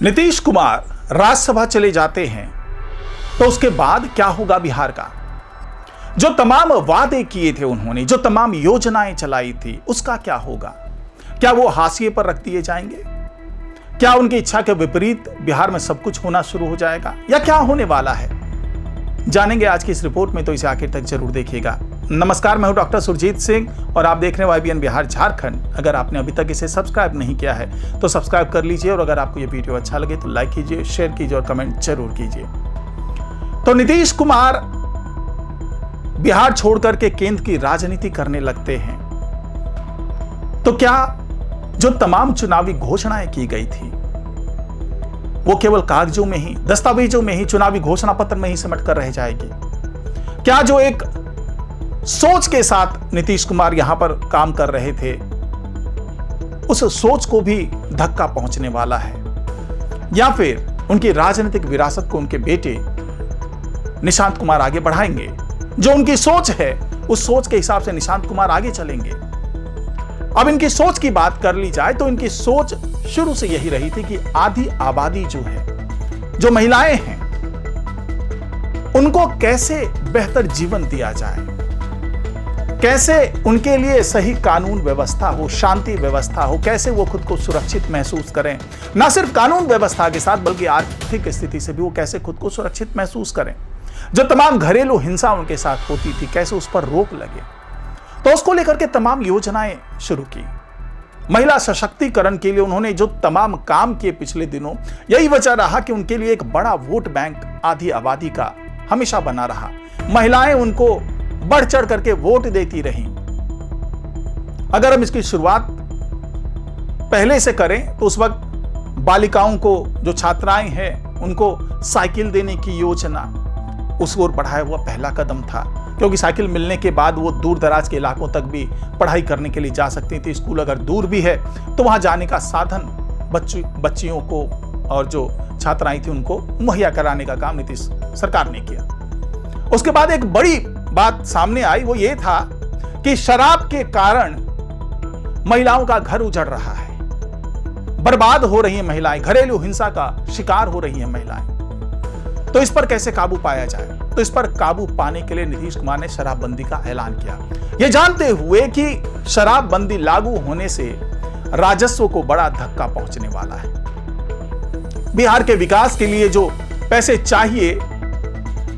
नीतीश कुमार राज्यसभा चले जाते हैं तो उसके बाद क्या होगा बिहार का? जो तमाम वादे किए थे उन्होंने, जो तमाम योजनाएं चलाई थी, उसका क्या होगा? क्या वो हाशिए पर रख दिए जाएंगे? क्या उनकी इच्छा के विपरीत बिहार में सब कुछ होना शुरू हो जाएगा, या क्या होने वाला है? जानेंगे आज की इस रिपोर्ट में, तो इसे आखिर तक जरूर देखिएगा। नमस्कार, मैं हूं डॉक्टर सुरजीत सिंह और आप देख रहे हैं YBN बिहार झारखंड। अगर आपने अभी तक इसे सब्सक्राइब नहीं किया है तो सब्सक्राइब कर लीजिए, और अगर आपको ये वीडियो अच्छा लगे तो लाइक कीजिए, शेयर कीजिए और कमेंट जरूर कीजिए। तो नीतीश कुमार बिहार छोड़कर के केंद्र की राजनीति करने लगते हैं, तो क्या जो तमाम चुनावी घोषणाएं की गई थी वो केवल कागजों में ही, दस्तावेजों में ही, चुनावी घोषणा पत्र में ही सिमट कर रह जाएगी? क्या जो एक सोच के साथ नीतीश कुमार यहां पर काम कर रहे थे, उस सोच को भी धक्का पहुंचने वाला है? या फिर उनकी राजनीतिक विरासत को उनके बेटे निशांत कुमार आगे बढ़ाएंगे? जो उनकी सोच है उस सोच के हिसाब से निशांत कुमार आगे चलेंगे। अब इनकी सोच की बात कर ली जाए तो इनकी सोच शुरू से यही रही थी कि आधी आबादी जो है, जो महिलाएं हैं, उनको कैसे बेहतर जीवन दिया जाए, कैसे उनके लिए सही कानून व्यवस्था हो, शांति व्यवस्था हो, कैसे वो खुद को सुरक्षित महसूस करें। ना सिर्फ कानून व्यवस्था के साथ बल्कि आर्थिक स्थिति से भी वो कैसे खुद को सुरक्षित महसूस करें। जो तमाम घरेलू हिंसा उनके साथ होती थी, कैसे उस पर रोक लगे, तो उसको लेकर के तमाम योजनाएं शुरू की। महिला सशक्तिकरण के लिए उन्होंने जो तमाम काम किए पिछले दिनों, यही वजह रहा कि उनके लिए एक बड़ा वोट बैंक आधी आबादी का हमेशा बना रहा। महिलाएं उनको बढ़ चढ़ करके वोट देती रहीं। अगर हम इसकी शुरुआत पहले से करें तो उस वक्त बालिकाओं को, जो छात्राएं हैं, उनको साइकिल देने की योजना उस ओर बढ़ाया हुआ पहला कदम था, क्योंकि साइकिल मिलने के बाद वो दूर दराज के इलाकों तक भी पढ़ाई करने के लिए जा सकती थी। स्कूल अगर दूर भी है तो वहां जाने का साधन बच्चियों को और जो छात्राएं थी उनको मुहैया कराने का काम नीतीश सरकार ने किया। उसके बाद एक बड़ी बात सामने आई, वो ये था कि शराब के कारण महिलाओं का घर उजड़ रहा है, बर्बाद हो रही हैं महिलाएं, घरेलू हिंसा का शिकार हो रही हैं महिलाएं। तो इस पर कैसे काबू पाया जाए? तो इस पर काबू पाने के लिए नीतीश कुमार ने शराबबंदी का ऐलान किया, यह जानते हुए कि शराबबंदी लागू होने से राजस्व को बड़ा धक्का पहुंचने वाला है। बिहार के विकास के लिए जो पैसे चाहिए,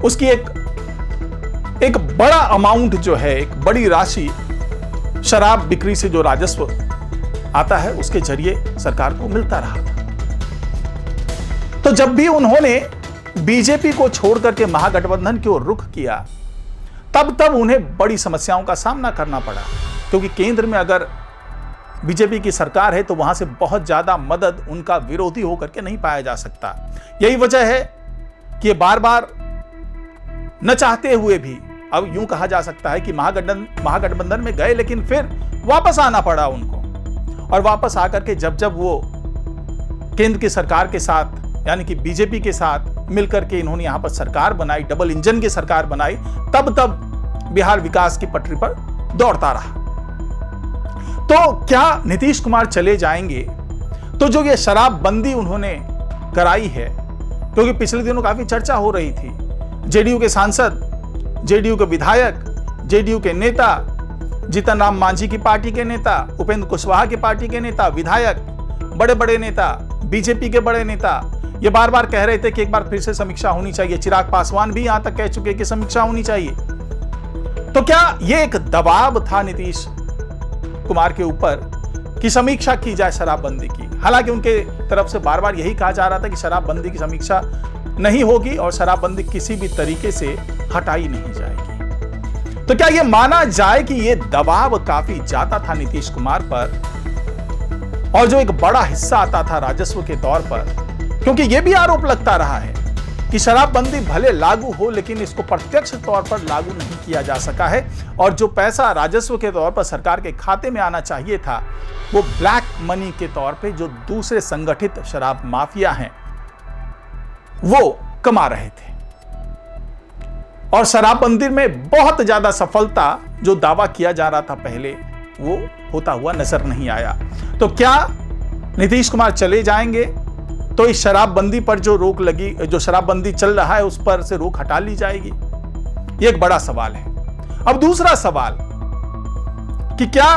उसकी एक बड़ा अमाउंट जो है, एक बड़ी राशि शराब बिक्री से जो राजस्व आता है उसके जरिए सरकार को मिलता रहा था। तो जब भी उन्होंने बीजेपी को छोड़ करके महागठबंधन की ओर रुख किया, तब उन्हें बड़ी समस्याओं का सामना करना पड़ा, क्योंकि केंद्र में अगर बीजेपी की सरकार है तो वहां से बहुत ज्यादा मदद उनका विरोधी होकर के नहीं पाया जा सकता। यही वजह है कि ये बार बार न चाहते हुए भी, अब यूं कहा जा सकता है कि महागठबंधन में गए, लेकिन फिर वापस आना पड़ा उनको। और वापस आकर के जब वो केंद्र की सरकार के साथ, यानी कि बीजेपी के साथ मिलकर के इन्होंने यहां पर सरकार बनाई, डबल इंजन की सरकार बनाई, तब बिहार विकास की पटरी पर दौड़ता रहा। तो क्या नीतीश कुमार चले जाएंगे तो जो ये शराबबंदी उन्होंने कराई है, क्योंकि पिछले दिनों काफी चर्चा हो रही थी, जेडीयू के सांसद, जेडीयू के विधायक, जेडीयू के नेता, जीतन राम मांझी की पार्टी के नेता, उपेंद्र कुशवाहा की पार्टी के नेता, विधायक, बड़े बड़े नेता, बीजेपी के बड़े नेता, ये बार बार कह रहे थे कि एक बार फिर से समीक्षा होनी चाहिए। चिराग पासवान भी यहां तक कह चुके कि समीक्षा होनी चाहिए। तो क्या ये एक दबाव था नीतीश कुमार के ऊपर कि समीक्षा की जाए शराबबंदी की? हालांकि उनके तरफ से बार बार यही कहा जा रहा था कि शराबबंदी की समीक्षा नहीं होगी और शराबबंदी किसी भी तरीके से हटाई नहीं जाएगी। तो क्या यह माना जाए कि यह दबाव काफी ज्यादा था नीतीश कुमार पर, और जो एक बड़ा हिस्सा आता था राजस्व के तौर पर? क्योंकि यह भी आरोप लगता रहा है कि शराबबंदी भले लागू हो, लेकिन इसको प्रत्यक्ष तौर पर लागू नहीं किया जा सका है, और जो पैसा राजस्व के तौर पर सरकार के खाते में आना चाहिए था, वो ब्लैक मनी के तौर पे जो दूसरे संगठित शराब माफिया हैं वो कमा रहे थे। और शराबबंदी में बहुत ज्यादा सफलता जो दावा किया जा रहा था पहले, वो होता हुआ नजर नहीं आया। तो क्या नीतीश कुमार चले जाएंगे तो इस शराबबंदी पर जो रोक लगी, जो शराबबंदी चल रहा है, उस पर से रोक हटा ली जाएगी? ये एक बड़ा सवाल है। अब दूसरा सवाल कि क्या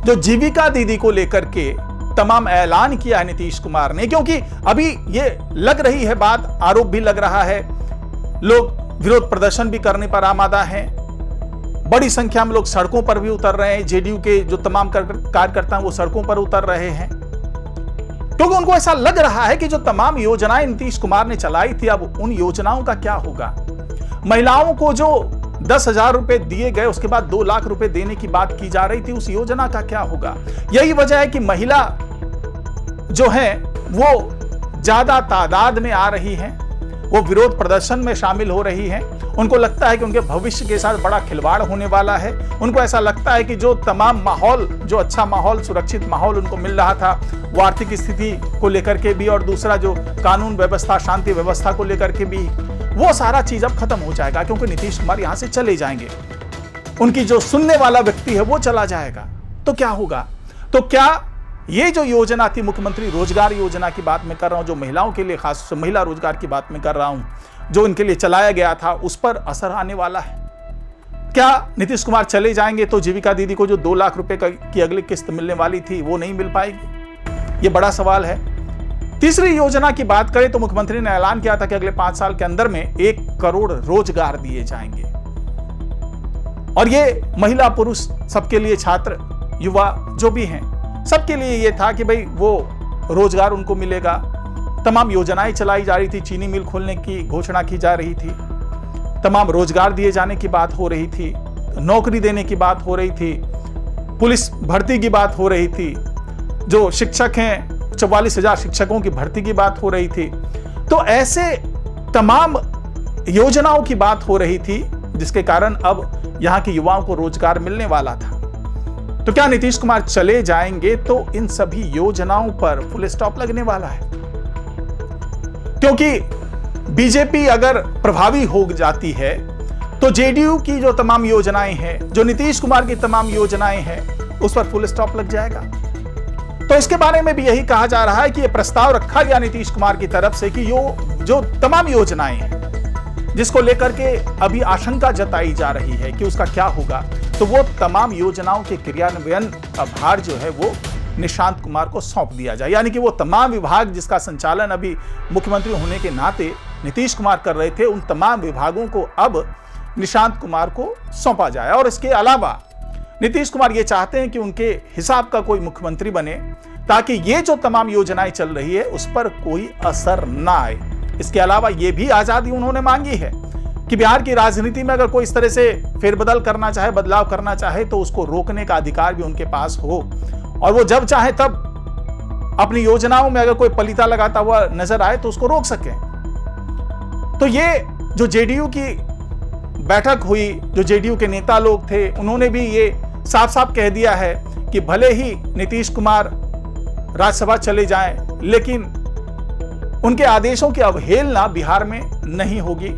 जो जीविका दीदी को लेकर के तमाम ऐलान किया है नीतीश कुमार ने, क्योंकि अभी ये लग रही है बात, आरोप भी लग रहा है, लोग विरोध प्रदर्शन भी करने पर आमादा हैं, बड़ी संख्या में लोग सड़कों पर भी उतर रहे हैं, जेडीयू के जो तमाम कार्यकर्ता हैं वो सड़कों पर उतर रहे हैं, क्योंकि उनको ऐसा लग रहा है कि जो तमाम योजनाएं नीतीश कुमार ने चलाई थी, अब उन योजनाओं का क्या होगा। महिलाओं को जो 10,000 रुपए दिए गए, उसके बाद 2 लाख रुपए देने की बात की जा रही थी, उस योजना का क्या होगा। यही वजह है कि महिला जो है वो ज्यादा तादाद में आ रही है, वो विरोध प्रदर्शन में शामिल हो रही है। उनको लगता है कि उनके भविष्य के साथ बड़ा खिलवाड़ होने वाला है। उनको ऐसा लगता है कि जो तमाम माहौल, जो अच्छा माहौल, सुरक्षित माहौल उनको मिल रहा था, वो आर्थिक स्थिति को लेकर के भी और दूसरा जो कानून व्यवस्था, शांति व्यवस्था को लेकर के भी, वो सारा चीज अब खत्म हो जाएगा, क्योंकि नीतीश कुमार यहां से चले जाएंगे। उनकी जो सुनने वाला व्यक्ति है वो चला जाएगा। तो क्या होगा? तो क्या ये जो योजना थी, मुख्यमंत्री रोजगार योजना की बात मैं कर रहा हूं, जो महिलाओं के लिए, खास महिला रोजगार की बात मैं कर रहा हूं, जो इनके लिए चलाया गया था, उस पर असर आने वाला है? क्या नीतीश कुमार चले जाएंगे तो जीविका दीदी को जो 2 लाख रुपए की अगली किस्त मिलने वाली थी वो नहीं मिल पाएगी? ये बड़ा सवाल है। तीसरी योजना की बात करें तो मुख्यमंत्री ने ऐलान किया था कि अगले 5 साल के अंदर में 1 करोड़ रोजगार दिए जाएंगे, और ये महिला पुरुष सबके लिए, छात्र युवा जो भी हैं सबके लिए ये था कि भाई वो रोजगार उनको मिलेगा। तमाम योजनाएं चलाई जा रही थी, चीनी मिल खोलने की घोषणा की जा रही थी, तमाम रोजगार दिए जाने की बात हो रही थी, नौकरी देने की बात हो रही थी, पुलिस भर्ती की बात हो रही थी, जो शिक्षक हैं 44,000 शिक्षकों की भर्ती की बात हो रही थी। तो ऐसे तमाम योजनाओं की बात हो रही थी जिसके कारण अब यहां के युवाओं को रोजगार मिलने वाला था। तो क्या नीतीश कुमार चले जाएंगे तो इन सभी योजनाओं पर फुल स्टॉप लगने वाला है? क्योंकि बीजेपी अगर प्रभावी हो जाती है तो जेडीयू की जो तमाम योजनाएं हैं, जो नीतीश कुमार की तमाम योजनाएं हैं, उस पर फुल स्टॉप लग जाएगा। तो इसके बारे में भी यही कहा जा रहा है कि यह प्रस्ताव रखा गया नीतीश कुमार की तरफ से कि जो तमाम योजनाएं हैं जिसको लेकर के अभी आशंका जताई जा रही है कि उसका क्या होगा, तो वो तमाम योजनाओं के क्रियान्वयन का भार जो है वो निशांत कुमार को सौंप दिया जाए। यानी कि वो तमाम विभाग जिसका संचालन अभी मुख्यमंत्री होने के नाते नीतीश कुमार कर रहे थे, उन तमाम विभागों को अब निशांत कुमार को सौंपा जाए। और इसके अलावा नीतीश कुमार ये चाहते हैं कि उनके हिसाब का कोई मुख्यमंत्री बने, ताकि ये जो तमाम योजनाएं चल रही है उस पर कोई असर ना आए। इसके अलावा ये भी आजादी उन्होंने मांगी है कि बिहार की राजनीति में अगर कोई इस तरह से फेरबदल करना चाहे, बदलाव करना चाहे, तो उसको रोकने का अधिकार भी उनके पास हो, और वो जब चाहे तब अपनी योजनाओं में अगर कोई पलीता लगाता हुआ नजर आए तो उसको रोक सके। तो ये जो जेडीयू की बैठक हुई, जो जेडीयू के नेता लोग थे, उन्होंने भी ये साफ साफ कह दिया है कि भले ही नीतीश कुमार राज्यसभा चले जाएं, लेकिन उनके आदेशों की अवहेलना बिहार में नहीं होगी।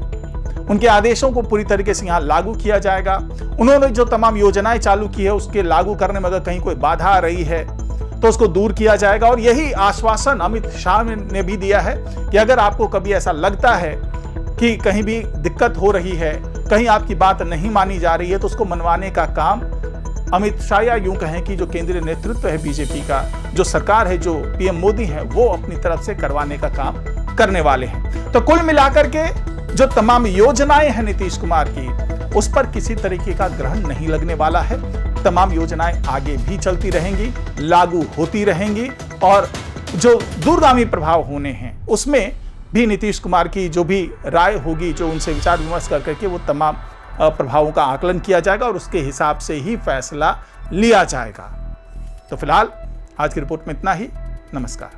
उनके आदेशों को पूरी तरीके से यहां लागू किया जाएगा। उन्होंने जो तमाम योजनाएं चालू की है उसके लागू करने में अगर कहीं कोई बाधा आ रही है तो उसको दूर किया जाएगा। और यही आश्वासन अमित शाह ने भी दिया है कि अगर आपको कभी ऐसा लगता है कि कहीं भी दिक्कत हो रही है, कहीं आपकी बात नहीं मानी जा रही है, तो उसको मनवाने का काम अमित शाह, या यूं कहें कि जो केंद्रीय नेतृत्व है बीजेपी का, जो सरकार है, जो पीएम मोदी है, वो अपनी तरफ से करवाने का काम करने वाले हैं। तो कुल मिलाकर के जो तमाम योजनाएं हैं नीतीश कुमार की, उस पर किसी तरीके का ग्रहण नहीं लगने वाला है। तमाम योजनाएं आगे भी चलती रहेंगी, लागू होती रहेंगी, और जो दूरगामी प्रभाव होने हैं उसमें भी नीतीश कुमार की जो भी राय होगी, जो उनसे विचार विमर्श करके वो तमाम प्रभावों का आकलन किया जाएगा और उसके हिसाब से ही फैसला लिया जाएगा। तो फिलहाल आज की रिपोर्ट में इतना ही। नमस्कार।